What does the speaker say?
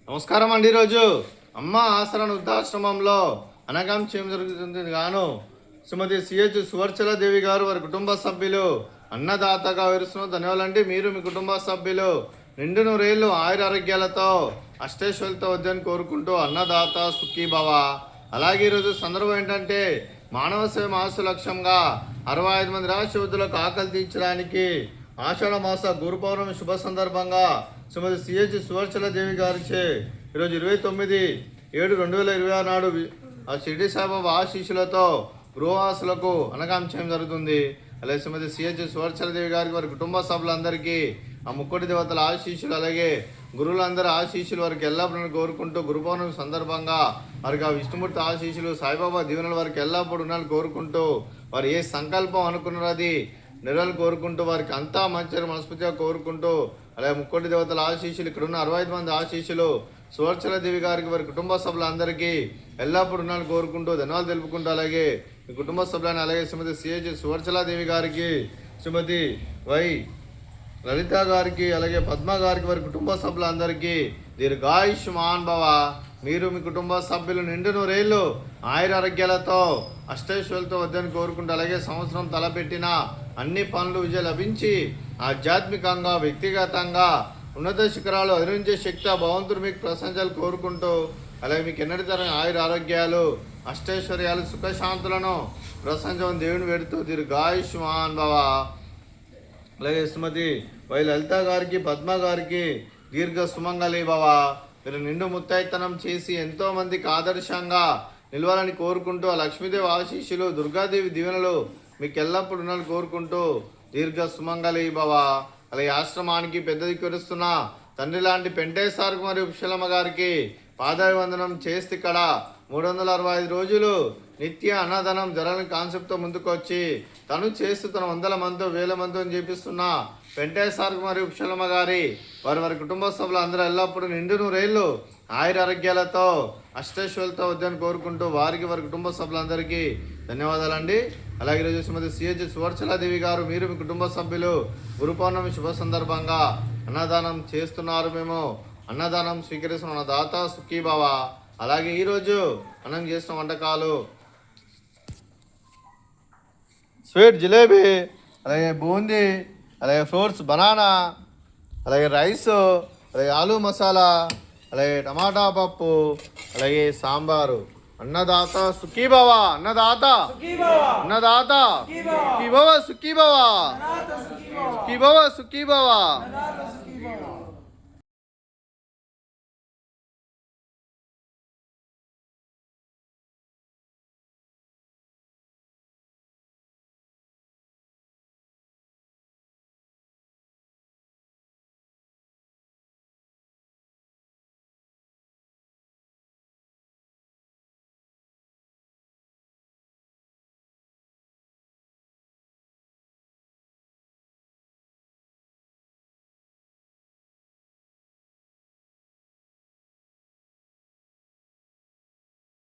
నమస్కారం అండి. ఈరోజు అమ్మ ఆసరణ వృద్ధాశ్రమంలో అనగాంక్షేమం జరుగుతుంది గాను శ్రీమతి సిహెచ్ సువర్చల దేవి గారు వారి కుటుంబ సభ్యులు అన్నదాతగా విరుస్తున్న ధన్యవాదాలండి. మీరు మీ కుటుంబ సభ్యులు నిండు నూరేళ్లు ఆయుర ఆరోగ్యాలతో అష్టేశ్వరులతో వద్దని కోరుకుంటూ అన్నదాత సుఖీభవ. అలాగే ఈరోజు సందర్భం ఏంటంటే మానవ సేవ మాస లక్ష్యంగా 65 మంది రాష్ట్ర యువతులకు ఆకలి తీర్చడానికి ఆషాఢ మాస గురు పౌర్ణమి శుభ సందర్భంగా శ్రీమతి సిహెచ్ సువర్చల దేవి గారిచే ఈరోజు 29/7/2026 నాడు ఆ షిరిడి సాయిబాబా ఆశీస్సులతో గృహవాసులకు అనగాంక్షేమం జరుగుతుంది. అలాగే శ్రీమతి సిహెచ్ సువర్చల దేవి గారికి వారి కుటుంబ సభ్యులందరికీ ఆ ముక్కోటి దేవతల ఆశీస్సులు అలాగే గురువులందరి ఆశీస్సులు వారికి ఎల్లప్పుడూ కోరుకుంటూ గురు పౌర్ణమి సందర్భంగా వారికి ఆ విష్ణుమూర్తి ఆశీస్సులు సాయిబాబా దీవెనలు వారికి ఎల్లప్పుడూ ఉండాలని కోరుకుంటూ వారు ఏ సంకల్పం అనుకున్నారో అది నెరవేరు కోరుకుంటూ వారికి అంతా మంచి మనస్ఫూర్తిగా కోరుకుంటూ అలాగే ముక్కోటి దేవతల ఆశీస్సులు ఇక్కడ ఉన్న 65 మంది ఆశీస్సులు సువర్చల దేవి గారికి వారి కుటుంబ సభ్యులందరికీ ఎల్లప్పుడూ ఉండాలని కోరుకుంటూ ధన్యవాదాలు తెలుపుకుంటూ అలాగే మీ కుటుంబ సభ్యులను అలాగే శ్రీమతి సిహెచ్ సువర్చల దేవి గారికి శ్రీమతి వై లలిత గారికి అలాగే పద్మ గారికి వారి కుటుంబ సభ్యులందరికీ దీర్ఘాయుష్మాన్ భవ. మీరు మీ కుటుంబ సభ్యులు నిండు నూరేళ్లు ఆయుర ఆరోగ్యాలతో అష్టైశ్వర్యాలతో వద్దని కోరుకుంటూ అలాగే సంవత్సరం తలపెట్టిన అన్ని పనులు విజయం లభించి ఆధ్యాత్మికంగా వ్యక్తిగతంగా ఉన్నత శిఖరాలు అధిరించే శక్తి ఆ భగవంతుడు మీకు ప్రశంసలు కోరుకుంటూ అలాగే మీకు ఎన్నటి తరం ఆయుర ఆరోగ్యాలు అష్టైశ్వర్యాలు సుఖశాంతులను ప్రశంసలను దేవుని పెడుతూ దీర్ఘాయుష్మాన్ భవ. అలాగే శ్రీమతి వై లలిత గారికి పద్మ గారికి దీర్ఘ సుమంగళి భవ. మీరు నిండు ముత్తైతనం చేసి ఎంతో మందికి ఆదర్శంగా నిలవాలని కోరుకుంటూ ఆ లక్ష్మీదేవి ఆశీస్సులు దుర్గాదేవి దీవెనలు మీకు ఎల్లప్పుడూ ఉండాలని కోరుకుంటూ దీర్ఘ సుమంగళి భవ. అలాగే ఆశ్రమానికి పెద్ద దిక్కురుస్తున్న తండ్రి లాంటి పెంటేశ్వరకు మరియు ఉషలమ్మ గారికి పాదాభివందనం చేస్తే ఇక్కడ 365 రోజులు నిత్య అన్నదానం జరగని కాన్సెప్ట్తో ముందుకు వచ్చి తను చేస్తూ తన 100 మందితో 1000 మందితో చేపిస్తున్న వెంకటేశ్వర మరియు ఉషలమ్మ గారి వారి కుటుంబ సభ్యులు అందరూ ఎల్లప్పుడూ నిండు నూరేళ్లు ఆయుర ఆరోగ్యాలతో అష్టైశ్వర్యాలతో వద్దని కోరుకుంటూ వారికి వారి కుటుంబ సభ్యులందరికీ ధన్యవాదాలండి. అలాగే ఈరోజు శ్రీమతి సిహెచ్ సువర్చలాదేవి గారు మీరు మీ కుటుంబ సభ్యులు గురు పౌర్ణమి శుభ సందర్భంగా అన్నదానం చేస్తున్నారు. మేము అన్నదానం స్వీకరిస్తున్న దాత సుఖీభవ. అలాగే ఈరోజు మనం చేసిన వంటకాలు స్వీట్ జిలేబీ, అలాగే బూందీ, అలాగే ఫ్రూట్స్ బనానా, అలాగే రైస్, అలాగే ఆలూ మసాలా, అలాగే టమాటా పప్పు, అలాగే సాంబారు. అన్నదాత సుఖీభవ. అన్నదాత అన్నదాత సుఖీభవ సుఖీభవ సుఖీభవ సుఖీభవ.